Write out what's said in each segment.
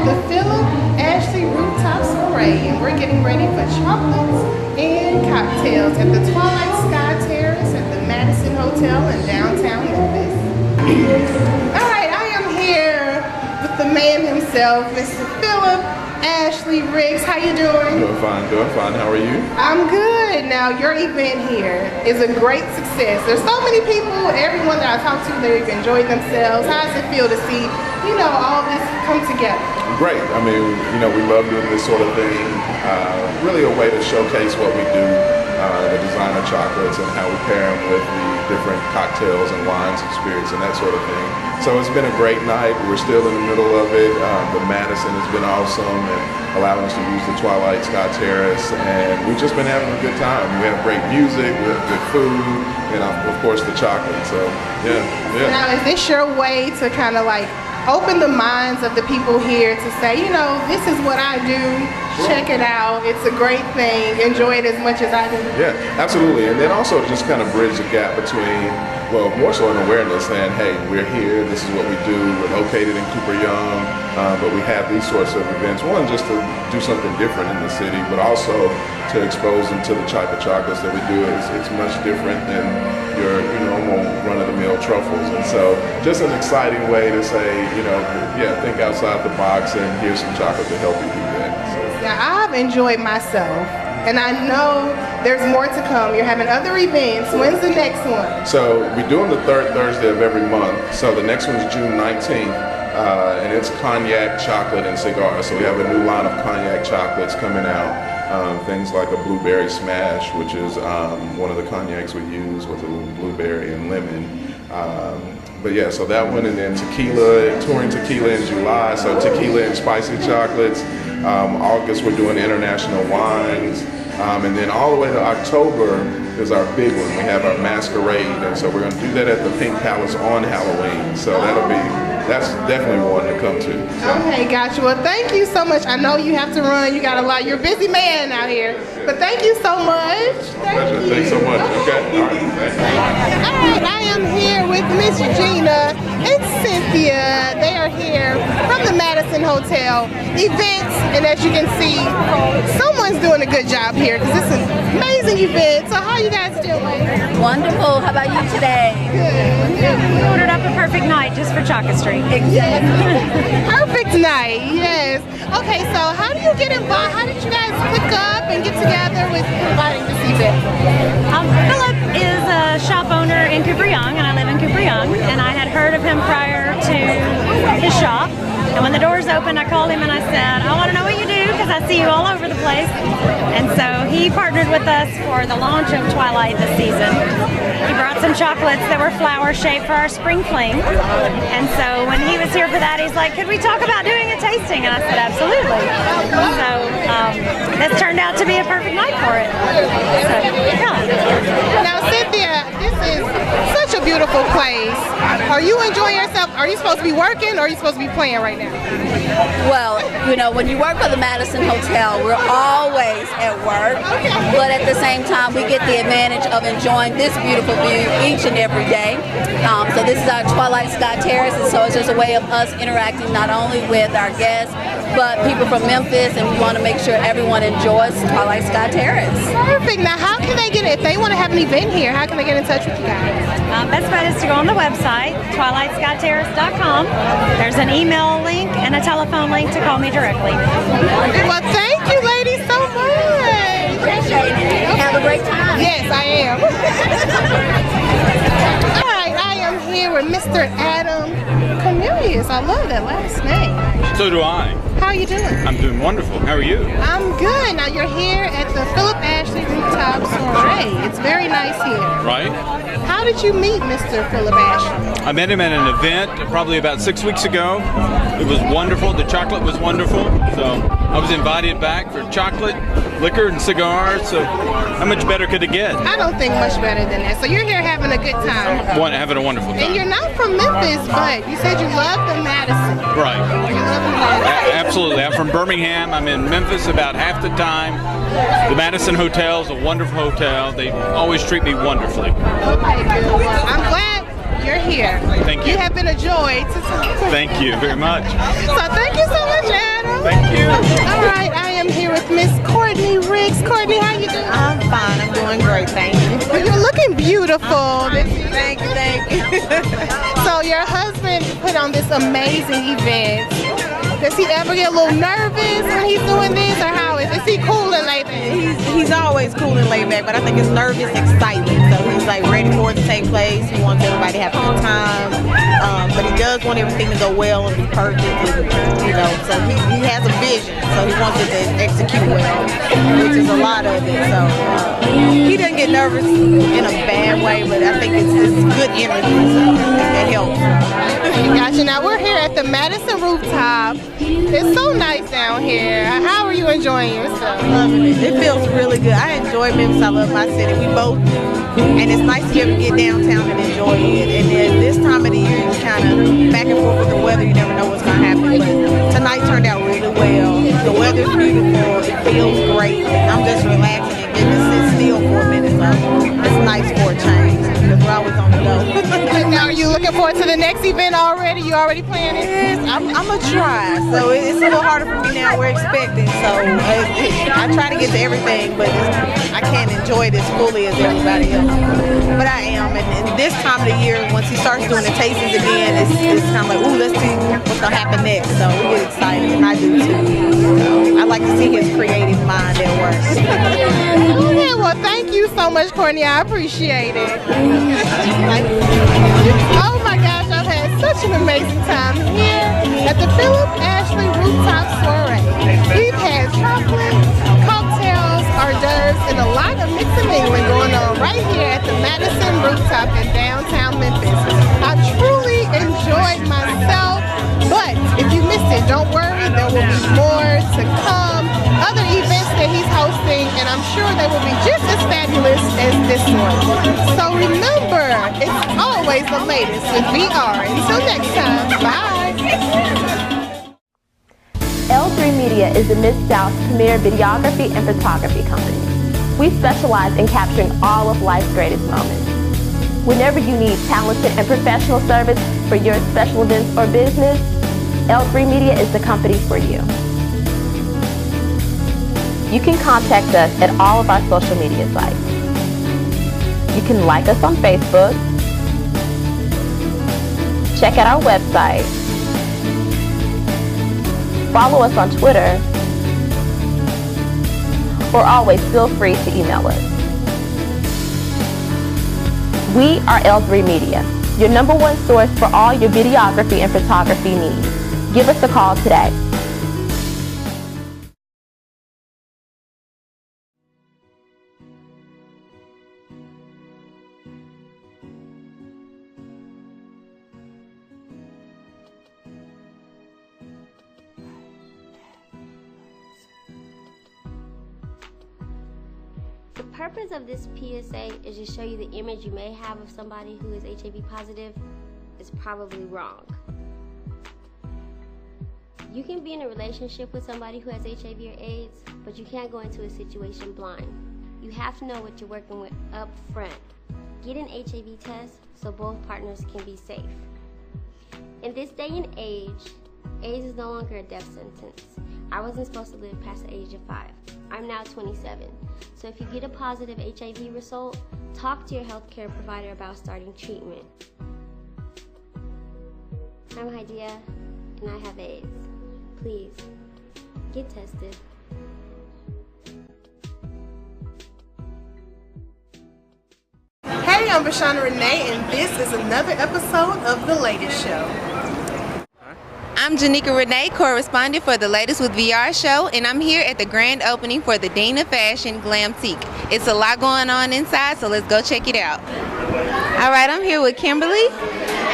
at the Philip Ashley Rooftop Soiree, and we're getting ready for chocolates and cocktails at the Twilight Sky Terrace at the Madison Hotel in downtown Memphis. Alright, I am here with the man himself, Mr. Philip Ashley Riggs. How you doing? Doing fine, how are you? I'm good. Now, your event here is a great success. There's so many people, everyone that I talk to, they've enjoyed themselves. How does it feel to see, you know, all this come together? Great. I mean, you know, we love doing this sort of thing. Really a way to showcase what we do, the designer chocolates and how we pair them with the different cocktails and wines and spirits and that sort of thing. So it's been a great night. We're still in the middle of it. The Madison has been awesome and allowing us to use the Twilight Sky Terrace, and we've just been having a good time. We have great music, we have good food, and of course the chocolate. So yeah. Now, is this your way to kind of like open the minds of the people here to say, you know, this is what I do, check it out, it's a great thing, enjoy it as much as I do? Yeah, absolutely. And then also just kind of bridge the gap between, well, more so an awareness saying, hey, we're here, this is what we do, we're located in Cooper Young, but we have these sorts of events. One, just to do something different in the city, but also to expose them to the type of chocolates that we do. It's much different than your normal run-of-the-mill truffles. And so just an exciting way to say, you know, yeah, think outside the box and here's some chocolate to help you do that. So. Now, I've enjoyed myself, and I know there's more to come. You're having other events. When's the next one? So we're doing the third Thursday of every month. So the next one's June 19th. And it's cognac, chocolate, and cigars. So we have a new line of cognac chocolates coming out. Things like a blueberry smash, which is one of the cognacs we use with a little blueberry and lemon. But yeah, so that one, and then tequila, touring tequila in July, so tequila and spicy chocolates. August we're doing international wines. And then all the way to October is our big one. We have our masquerade, and so we're going to do that at the Pink Palace on Halloween. So that's definitely one to come to. So. Okay, gotcha. Well, thank you so much. I know you have to run. You got a lot. You're a busy man out here. But thank you so much. Pleasure. Thanks so much. Okay. All right. All right. I am here with Miss Gina and Cynthia. They are here from the Madison Hotel events, and as you can see, someone's doing a good job here because this is an amazing event. So how are you guys doing? Wonderful. How about you today? Good. We ordered up a perfect night just for Chocolate Street. Perfect night, yes. Okay, so how do you get involved? How did you guys pick up and get together with providing this event? Philip is a shop owner in Cooper Young, and I live in Cooper Young, and I had heard of him prior to his shop. And when the doors opened, I called him and I said, I want to know what you do because I see you all over the place. And so he partnered with us for the launch of Twilight this season. He brought some chocolates that were flower shaped for our spring fling. And so when he was here for that, he's like, could we talk about doing a tasting? And I said, absolutely. So this turned out to be a perfect night for it. So, yeah. Now, Cynthia, this is such a beautiful place. Are you enjoying yourself? Are you supposed to be working or are you supposed to be playing right now? Well, you know, when you work for the Madison Hotel, we're always at work, but at the same time, we get the advantage of enjoying this beautiful view each and every day. So this is our Twilight Sky Terrace, and so it's just a way of us interacting not only with our guests, but people from Memphis, and we want to make sure everyone enjoys Twilight Sky Terrace. Perfect. Now, how can they get it? If they want to have an event here, how can they get in touch with you guys? Best bet is to go on the website, twilightskyterrace.com. There's an email link and a telephone link to call me directly. Well, thank you, ladies, so much. Appreciate it. Have a great time. Yes, I am. All right, I am here with Mr. Adam Cornelius. I love that last name. So do I. How are you doing? I'm doing wonderful. How are you? I'm good. Now you're here at the Philip Ashley Rooftop Soiree. It's very nice here. Right. How did you meet Mr. Philip Ashley? I met him at an event probably about 6 weeks ago. It was wonderful. The chocolate was wonderful. So I was invited back for chocolate, liquor, and cigars. So how much better could it get? I don't think much better than that. So you're here having a good time. Having a wonderful time. And you're not from Memphis, but you said you love the Madison. Right. You love the Madison. Absolutely. I'm from Birmingham. I'm in Memphis about half the time. The Madison Hotel is a wonderful hotel. They always treat me wonderfully. Okay, good. Well, I'm glad you're here. Thank you. You have been a joy to talk to. Thank you very much. So thank you so much, Ed. Thank you. All right, I am here with Miss Courtney Riggs. Courtney, how you doing? I'm fine. I'm doing great. Thank you. Well, you're looking beautiful. Thank you. So your husband put on this amazing event. Does he ever get a little nervous when he's doing this, or how is he cool and laid back? He's always cool and laid back, but I think it's nervous excitement. So he's like ready for it to take place. He wants everybody to have a good time, but he does want everything to go well and be perfect. And, you know, so he has a vision, so he wants it to execute well, which is a lot of it. So he doesn't get nervous in a bad way, but I think it's good energy, so it helps. Gotcha. Now we're here at the Madison rooftop. It's so nice down here. How are you enjoying yourself? Loving it. It feels really good. I enjoy Memphis. I love my city. We both do. And it's nice to be able to get downtown and enjoy it. And then this time of the year, it's kind of back and forth with the weather. You never know what's going to happen. But tonight turned out really well. The weather's beautiful. It feels great. I'm just relaxing and getting to sit still for a minute. So it's nice for a change because we're always on the go. Now, are you looking forward to the next event already? You already planning? Yes, I'm going to try. So it's a little harder for me now. We're expecting. So I try to get to everything, but I can't enjoy this fully as everybody else. But I am. And this time of the year, once he starts doing the tastings again, it's kind of like, ooh, let's see what's going to happen next. So we get excited, and I do too. So I like to see his creative mind at work. Okay, well, thank you so much, Courtney. I appreciate it. Oh my gosh, I've had such an amazing time here at the Philip Ashley Rooftop Soiree. We've had chocolate, cocktails, hors d'oeuvres, and a lot of mixing mingling going on right here at the Madison Rooftop in downtown Memphis. I truly enjoyed myself, but if you missed it, don't worry, there will be more to come. Other events that he's hosting, and I'm sure they will be just as fabulous as this one. So remember, it's always the latest with VR. Until next time, bye. L3 Media is the Mid-South's premier videography and photography company. We specialize in capturing all of life's greatest moments. Whenever you need talented and professional service for your special events or business, L3 Media is the company for you. You can contact us at all of our social media sites. You can like us on Facebook, check out our website, follow us on Twitter, or always feel free to email us. We are L3 Media, your #1 source for all your videography and photography needs. Give us a call today. The purpose of this PSA is to show you the image you may have of somebody who is HIV positive is probably wrong. You can be in a relationship with somebody who has HIV or AIDS, but you can't go into a situation blind. You have to know what you're working with up front. Get an HIV test so both partners can be safe. In this day and age, AIDS is no longer a death sentence. I wasn't supposed to live past the age of 5. I'm now 27. So if you get a positive HIV result, talk to your healthcare provider about starting treatment. I'm Haidia, and I have AIDS. Please, get tested. Hey, I'm Bashana Renee, and this is another episode of The Latest Show. I'm Janika Renee, correspondent for The Latest with VR show, and I'm here at the grand opening for the Dean of Fashion Glamtique. It's a lot going on inside, so let's go check it out. All right, I'm here with Kimberly.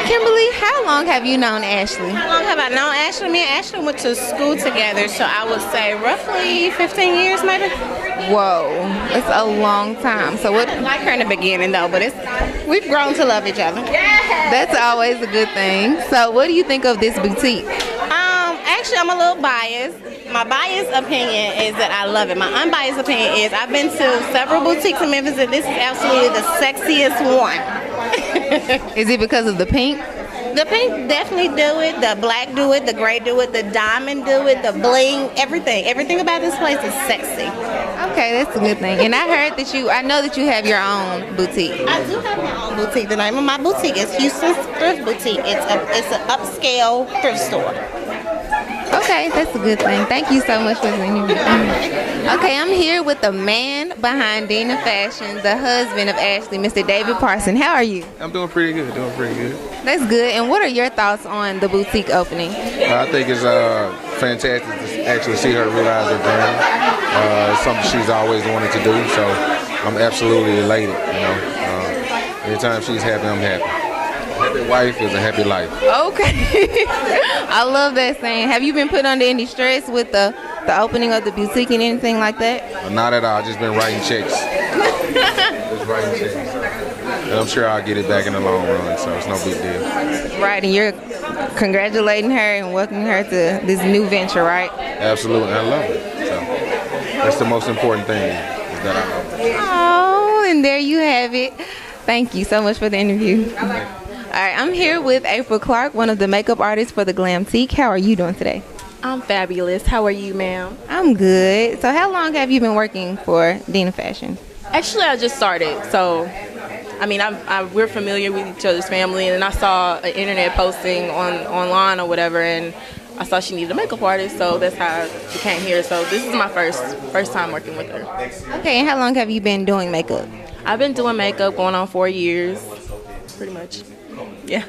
Kimberly, how long have you known Ashley? How long have I known Ashley? Me and Ashley went to school together, so I would say roughly 15 years maybe. Whoa, it's a long time. So what? I like her in the beginning though, but we've grown to love each other. That's always a good thing. So what do you think of this boutique? Actually, I'm a little biased. My biased opinion is that I love it. My unbiased opinion is I've been to several boutiques in Memphis, and this is absolutely the sexiest one. Is it because of the pink? The pink definitely do it. The black do it. The gray do it. The diamond do it. The bling, everything. Everything about this place is sexy. Okay, that's a good thing. And I heard that I know that you have your own boutique. I do have my own boutique. The name of my boutique is Houston's Thrift Boutique. It's an upscale thrift store. Okay, that's a good thing. Thank you so much for the interview. Okay, I'm here with the man behind Dina Fashion, the husband of Ashley, Mr. David Parson. How are you? I'm doing pretty good, That's good. And what are your thoughts on the boutique opening? I think it's fantastic to actually see her realize her dream. It's something she's always wanted to do, so I'm absolutely elated, you know. Anytime she's happy, I'm happy. A happy wife is a happy life. Okay. I love that saying. Have you been put under any stress with the opening of the boutique and anything like that? Not at all. Just been writing checks. Just writing checks. And I'm sure I'll get it back in the long run, so it's no big deal. Right, and you're congratulating her and welcoming her to this new venture, right? Absolutely. I love it. So that's the most important thing, is that I love it. Oh, and there you have it. Thank you so much for the interview. All right, I'm here with April Clark, one of the makeup artists for the Glamtique. How are you doing today? I'm fabulous. How are you, ma'am? I'm good. So how long have you been working for Dina Fashion? Actually, I just started. So, I mean, we're familiar with each other's family, and I saw an internet posting online or whatever, and I saw she needed a makeup artist, so that's how she came here. So this is my first time working with her. Okay, and how long have you been doing makeup? I've been doing makeup going on 4 years, pretty much. Yeah.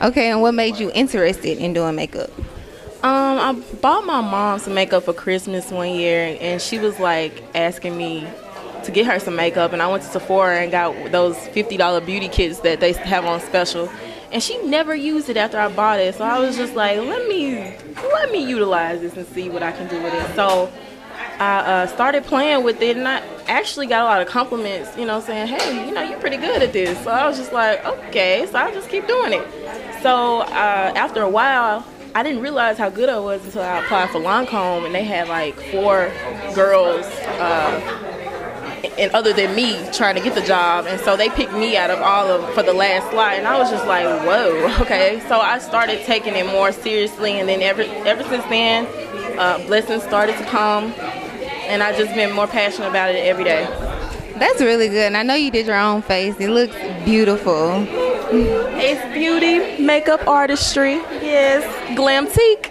Okay, and what made you interested in doing makeup? I bought my mom some makeup for Christmas one year, and she was like asking me to get her some makeup, and I went to Sephora and got those $50 beauty kits that they have on special, and she never used it after I bought it. So I was just like, let me utilize this and see what I can do with it. So I started playing with it, and I actually got a lot of compliments, you know, saying, hey, you know, you're pretty good at this. So I was just like, okay, so I'll just keep doing it. So after a while, I didn't realize how good I was until I applied for Lancome, and they had like 4 girls and other than me trying to get the job, and so they picked me out of all of for the last slot, and I was just like, whoa, okay. So I started taking it more seriously, and then ever since then, blessings started to come, and I've just been more passionate about it every day. That's really good, and I know you did your own face. It looks beautiful. It's beauty, makeup artistry, yes, Glamtique.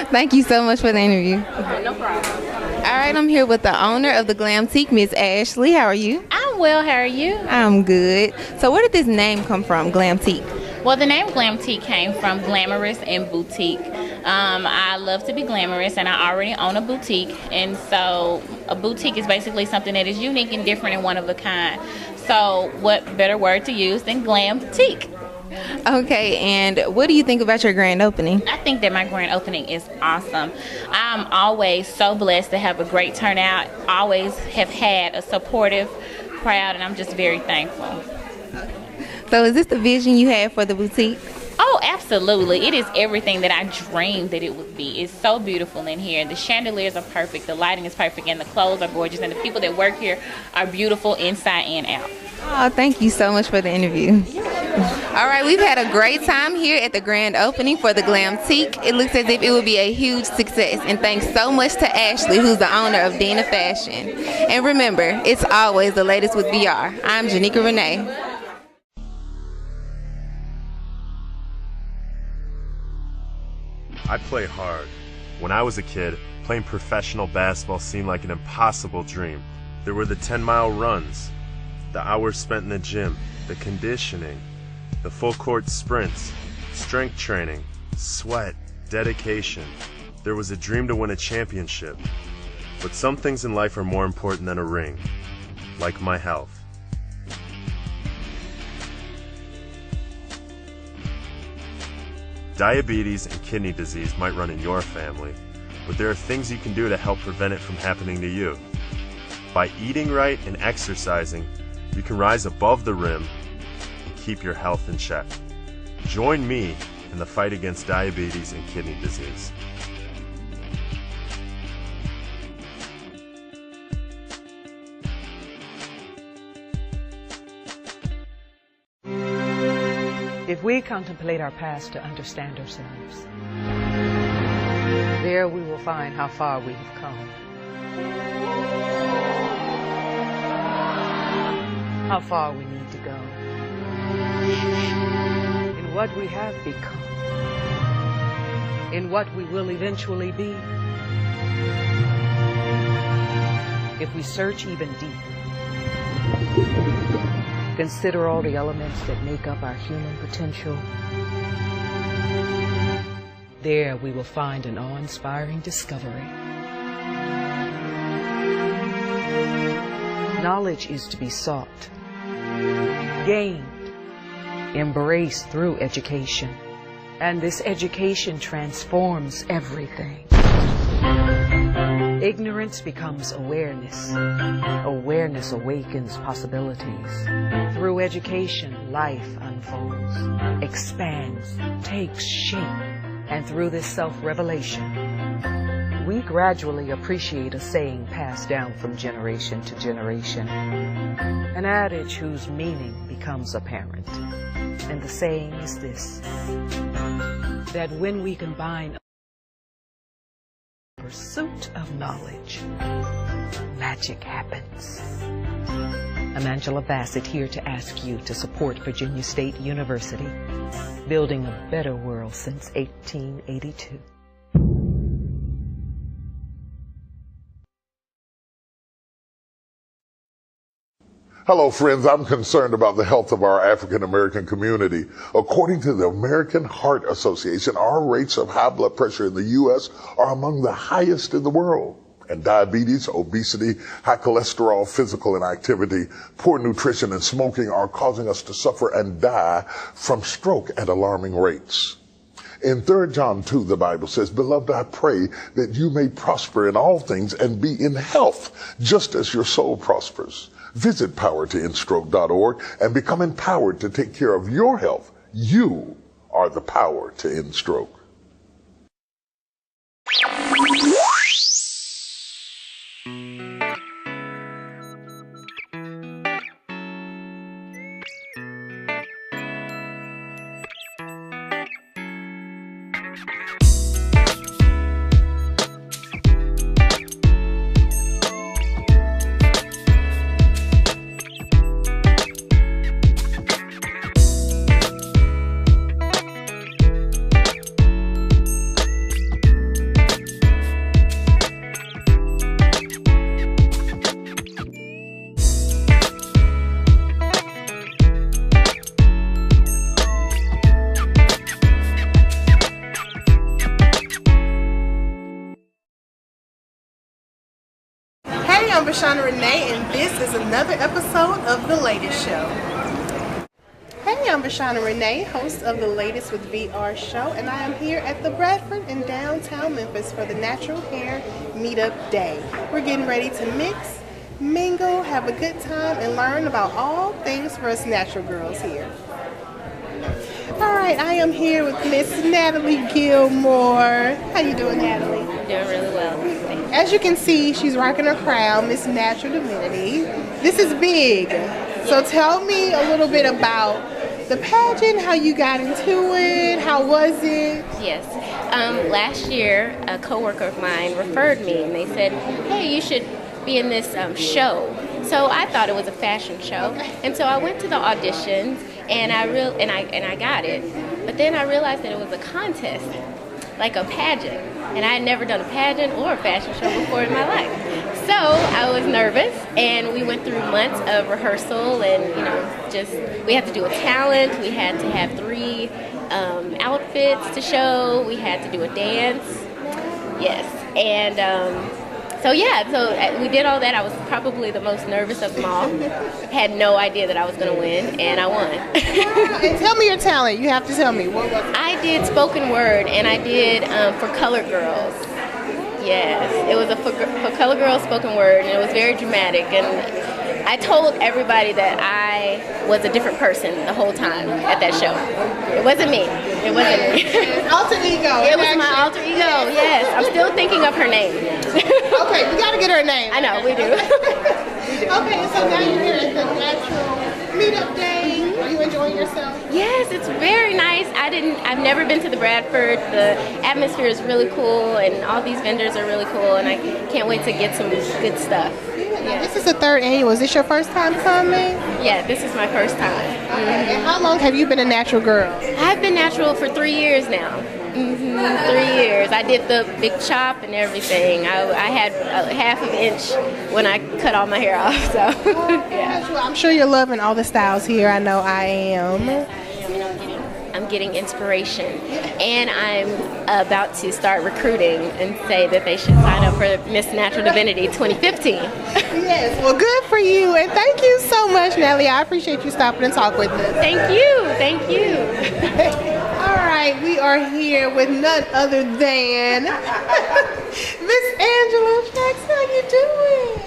Thank you so much for the interview. No problem. All right, I'm here with the owner of the Glamtique, Miss Ashley. How are you? I'm well. How are you? I'm good. So where did this name come from, Glamtique? Well, the name Glamtique came from glamorous and boutique. I love to be glamorous, and I already own a boutique. And so a boutique is basically something that is unique and different and one of a kind. So what better word to use than Glamtique? Okay, and what do you think about your grand opening? I think that my grand opening is awesome. I'm always so blessed to have a great turnout. Always have had a supportive crowd, and I'm just very thankful. So is this the vision you had for the boutique? Oh, absolutely. It is everything that I dreamed that it would be. It's so beautiful in here. The chandeliers are perfect, the lighting is perfect, and the clothes are gorgeous, and the people that work here are beautiful inside and out. Oh, thank you so much for the interview. All right, we've had a great time here at the grand opening for the Glamtique. It looks as if it will be a huge success, and thanks so much to Ashley, who's the owner of Dina Fashion. And remember, it's always the latest with VR. I'm Janika Renee. I play hard. When I was a kid, playing professional basketball seemed like an impossible dream. There were the 10-mile runs, the hours spent in the gym, the conditioning, the full-court sprints, strength training, sweat, dedication. There was a dream to win a championship. But some things in life are more important than a ring, like my health. Diabetes and kidney disease might run in your family, but there are things you can do to help prevent it from happening to you. By eating right and exercising, you can rise above the rim and keep your health in check. Join me in the fight against diabetes and kidney disease. If If we contemplate our past to understand ourselves, there we will find how far we have come. How far we need to go. In what we have become. In what we will eventually be. If we search even deeper, consider all the elements that make up our human potential, there we will find an awe-inspiring discovery. Knowledge is to be sought, gained, embraced through education, and this education transforms everything. Ignorance becomes awareness. Awareness awakens possibilities. Through education, life unfolds, expands, takes shape, and through this self-revelation, we gradually appreciate a saying passed down from generation to generation, an adage whose meaning becomes apparent. And the saying is this, that when we combine pursuit of knowledge, magic happens. I'm Angela Bassett, here to ask you to support Virginia State University, building a better world since 1882. Hello, friends. I'm concerned about the health of our African American community. According to the American Heart Association, our rates of high blood pressure in the U.S. are among the highest in the world. And diabetes, obesity, high cholesterol, physical inactivity, poor nutrition, and smoking are causing us to suffer and die from stroke at alarming rates. In 3 John 2, the Bible says, "Beloved, I pray that you may prosper in all things and be in health, just as your soul prospers." Visit powertoendstroke.org and become empowered to take care of your health. You are the power to end stroke. I'm Bashana Renee, and this is another episode of The Latest Show. Hey, I'm Bashana Renee, host of The Latest with VR Show, and I am here at the Bradford in downtown Memphis for the Natural Hair Meetup Day. We're getting ready to mix, mingle, have a good time, and learn about all things for us natural girls here. Alright, I am here with Miss Natalie Gilmore. How you doing, Natalie? Doing really well. As you can see, she's rocking her crown, Miss Natural Divinity. This is big. So tell me a little bit about the pageant, how you got into it, how was it? Yes. Last year, a coworker of mine referred me, and they said, "Hey, you should be in this show." So I thought it was a fashion show, and so I went to the auditions, and I got it. But then I realized that it was a contest, like a pageant, and I had never done a pageant or a fashion show before in my life. So I was nervous, and we went through months of rehearsal, and we had to do a talent. We had to have 3 outfits to show. We had to do a dance. Yes, and so we did all that. I was probably the most nervous of them all. Had no idea that I was going to win, and I won. And tell me your talent. You have to tell me. What was it? I did spoken word, and I did for Colored Girls. Yes, it was for Colored Girls spoken word, and it was very dramatic. And I told everybody that I was a different person the whole time at that show. It wasn't me. It wasn't me. Alter ego. It was my alter ego, yes. I'm still thinking of her name. Okay, we got to get her name. I know, we do. Okay, so now you're here at the Natural Meetup Day. Are you enjoying yourself? Yes, it's very nice. I've never been to the Bradford. The atmosphere is really cool, and all these vendors are really cool, and I can't wait to get some good stuff. Now, this is the 3rd annual. Is this your first time coming? Yeah, this is my first time. Okay. And how long have you been a natural girl? I've been natural for 3 years now. 3 years. I did the big chop and everything. I had a half an inch when I cut all my hair off. So, yeah. I'm sure you're loving all the styles here. I know I am. I'm getting inspiration, and I'm about to start recruiting and say that they should sign up for Miss Natural Divinity 2015. Yes, well, good for you, and thank you so much, Nellie. I appreciate you stopping and talk with us. Thank you, thank you. All right, we are here with none other than Miss Angela Jackson. How you doing?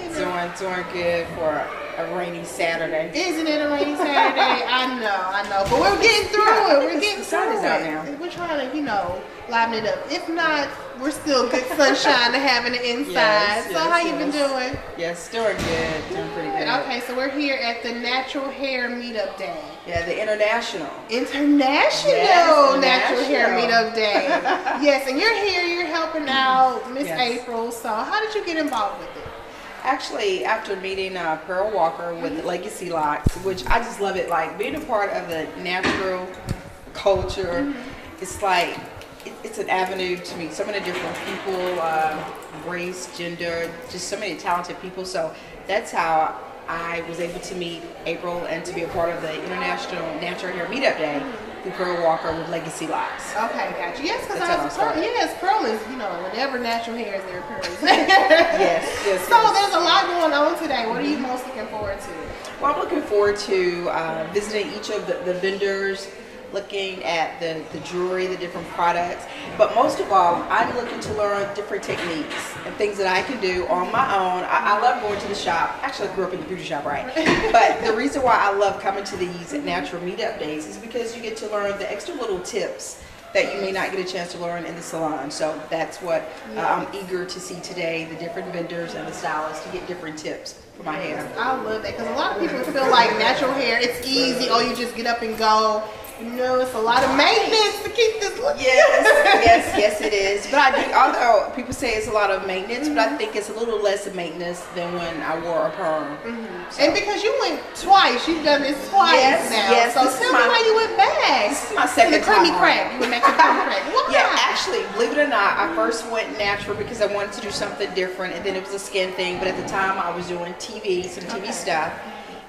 Doing good for a rainy Saturday. Isn't it a rainy Saturday? I know. But we're getting through it. We're getting through it. Out now. We're trying to, liven it up. If not, we're still good sunshine to have in the inside. So how you been doing? Yes, doing good. Doing pretty good. Okay, so we're here at the Natural Hair Meetup Day. Yeah, the International Natural Hair Meetup Day. Yes, and you're here. You're helping out Miss April. So how did you get involved with it? Actually, after meeting Pearl Walker with Legacy Locks, which I just love it, like being a part of the natural culture, it's like, it's an avenue to meet so many different people, race, gender, just so many talented people. So that's how I was able to meet April and to be a part of the International Natural Hair Meetup Day through Pearl Walker with Legacy Locks. Okay, gotcha. Yes, because Pearl is, whenever natural hair is there, Pearl is there. yes. So there's a lot going on today. What are you most looking forward to? Well, I'm looking forward to visiting each of the vendors, looking at the jewelry, the different products. But most of all, I'm looking to learn different techniques and things that I can do on my own. I love going to the shop. Actually, I grew up in the beauty shop, right? But the reason why I love coming to these natural meetup days is because you get to learn the extra little tips that you may not get a chance to learn in the salon. So that's what I'm eager to see today, the different vendors and the stylists to get different tips for my hair. I love that because a lot of people feel like natural hair, it's easy. Oh, you just get up and go. It's a lot of maintenance to keep this looking. Yes, it is. But I do, although people say it's a lot of maintenance, but I think it's a little less of maintenance than when I wore a perm. So. And because you went twice, you've done this twice now. Yes. So tell me why you went back. This is my second time. The creamy time. crack. You went back to the creamy crack. Why? Yeah, actually, believe it or not, I first went natural because I wanted to do something different, and then it was a skin thing. But at the time, I was doing some TV stuff,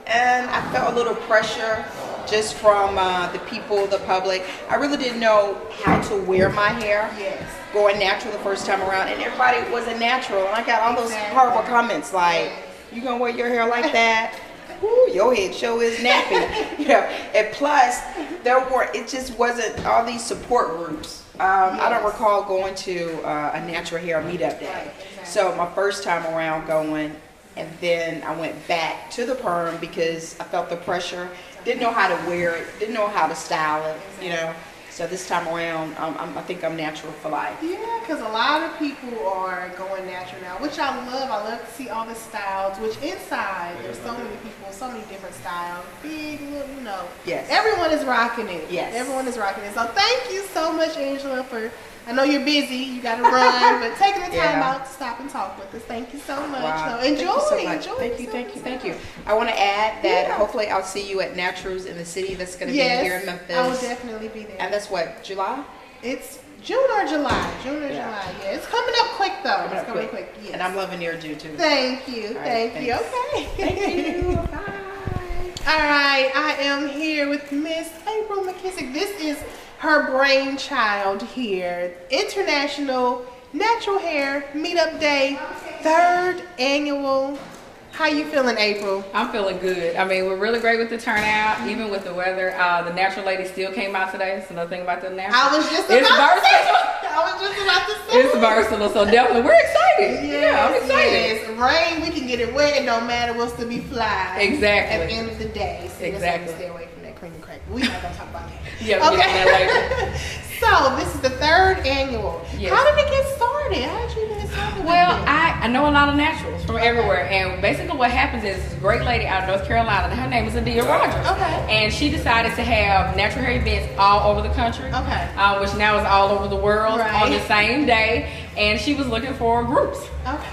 and I felt a little pressure just from the people, the public. I really didn't know how to wear my hair. Going natural the first time around, and everybody wasn't natural, and I got all those horrible comments like, "You gonna wear your hair like that? Ooh, your head show is nappy." And plus, it just wasn't all these support groups. I don't recall going to a natural hair meetup day. So my first time around going, and then I went back to the perm because I felt the pressure. Didn't know how to wear it, didn't know how to style it, So this time around, I think I'm natural for life. Yeah, because a lot of people are going natural now, which I love. I love to see all the styles, which inside, there's so many people, so many different styles. Big, little, Yes. Everyone is rocking it. Yes. Everyone is rocking it. So thank you so much, Angela, for, I know you're busy, you got to run, but taking the time out to stop and talk with us. Thank you so much. Wow. So enjoy. Thank you. I want to add that hopefully I'll see you at Naturals in the city. That's going to be here in Memphis. I will definitely be there. And that's what, July? It's June or July. July. It's coming up quick though. It's coming quick. Yes. And I'm loving your June too. Thank you. Thank you. Okay. Thank you. Bye. All right. I am here with Miss April McKissick. This is her brainchild here. International Natural Hair Meetup Day, 3rd annual. How you feeling, April? I'm feeling good. I mean, we're really great with the turnout, even with the weather. The natural lady still came out today. That's another thing about the natural. I was just about to say. It's versatile, so definitely we're excited. Yeah, I'm excited. Yes, rain, we can get it wet, and no matter, we'll still be fly. Exactly. At the end of the day. So exactly. Stay away from that creamy crack. We're not gonna talk about that. Yeah, we'll get to that later. So this is the 3rd annual. Yes. How did it get started? How did you get started? Well, I know a lot of naturals from everywhere, and basically what happens is this great lady out of North Carolina, and her name is Adia Rogers. Okay. And she decided to have natural hair events all over the country, which now is all over the world on the same day. And she was looking for groups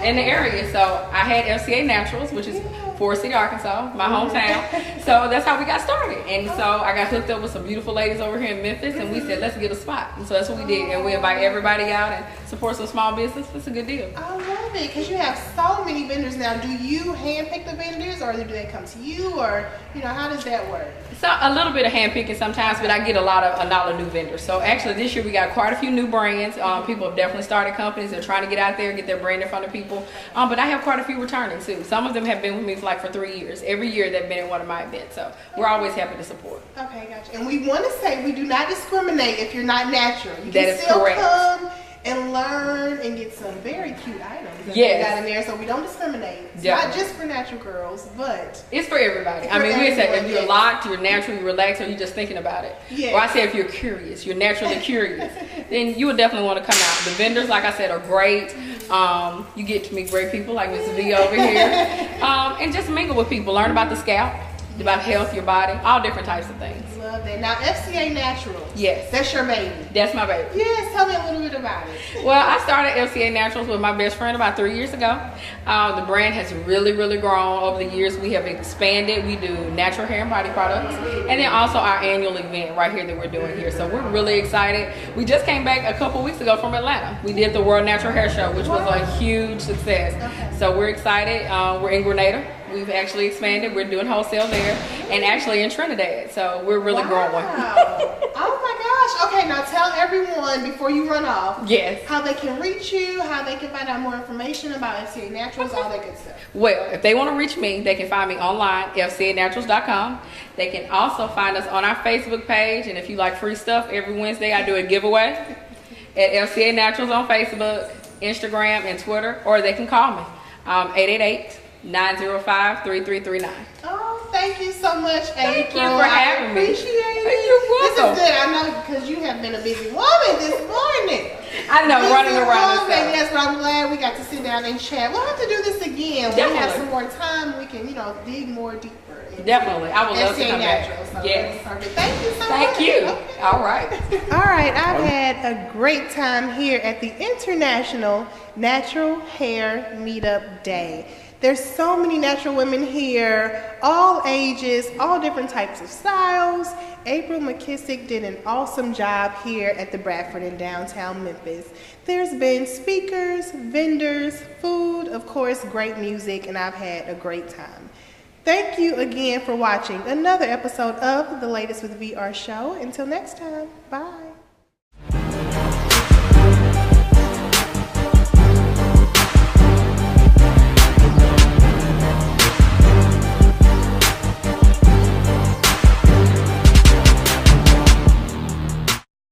in the area. So I had FCA Naturals, which is Forest City, Arkansas, my hometown. So that's how we got started. And so I got hooked up with some beautiful ladies over here in Memphis, and we said, let's get a spot. And so that's what we did. And we invite everybody out and support some small business. It's a good deal. I love it, because you have so many vendors now. Do you handpick the vendors, or do they come to you, or how does that work? So a little bit of handpicking sometimes, but I get a lot of new vendors. So actually this year we got quite a few new brands. People have definitely started companies. They're trying to get out there and get their brand in front of people. But I have quite a few returning too. Some of them have been with me for 3 years. Every year they've been at one of my events. So we're always happy to support. Okay, gotcha. And we want to say we do not discriminate if you're not natural. You That can is still correct. come and learn and get some very cute items that they got in there. So we don't discriminate. It's not just for natural girls, but it's for everybody. I mean, we say if you're locked, you're natural, you're relaxed, or you're just thinking about it. Yes. Or I say if you're curious, you're naturally curious, then you would definitely want to come out. The vendors, like I said, are great. You get to meet great people like Miss V over here, and just mingle with people, learn about the scalp, about health, your body, all different types of things. love that. Now FCA Naturals. Yes. That's your baby. That's my baby. Yes, tell me a little bit about it. Well, I started FCA Naturals with my best friend about 3 years ago. The brand has really grown over the years. We have expanded. We do natural hair and body products, and then also our annual event right here that we're doing here. So we're really excited. We just came back a couple weeks ago from Atlanta. We did the World Natural Hair Show, which was a huge success. Okay. So we're excited. We're in Grenada. We've actually expanded. We're doing wholesale there, and actually in Trinidad. So we're really growing. Oh my gosh. Okay, now tell everyone before you run off. Yes. How they can reach you, how they can find out more information about FCA Naturals, all that good stuff. Well, if they want to reach me, they can find me online, fcanaturals.com. They can also find us on our Facebook page, and if you like free stuff, every Wednesday I do a giveaway at FCA Naturals on Facebook, Instagram, and Twitter, or they can call me, 888-905-3339. Oh, thank you so much, April. Thank you for having me. Appreciate it. You're welcome. This is good. I know because you have been a busy woman this morning. I know, running around. Yes, but I'm glad we got to sit down and chat. We'll have to do this again. When we have some more time, we can, dig more deeper. Definitely. I would love to come Naturals, back. So Yes. perfect. Thank you so much. Thank you. Okay. All right. All right. I've had a great time here at the International Natural Hair Meetup Day. There's so many natural women here, all ages, all different types of styles. April McKissick did an awesome job here at the Bradford in downtown Memphis. There's been speakers, vendors, food, of course, great music, and I've had a great time. Thank you again for watching another episode of The Latest with VR Show. Until next time, bye.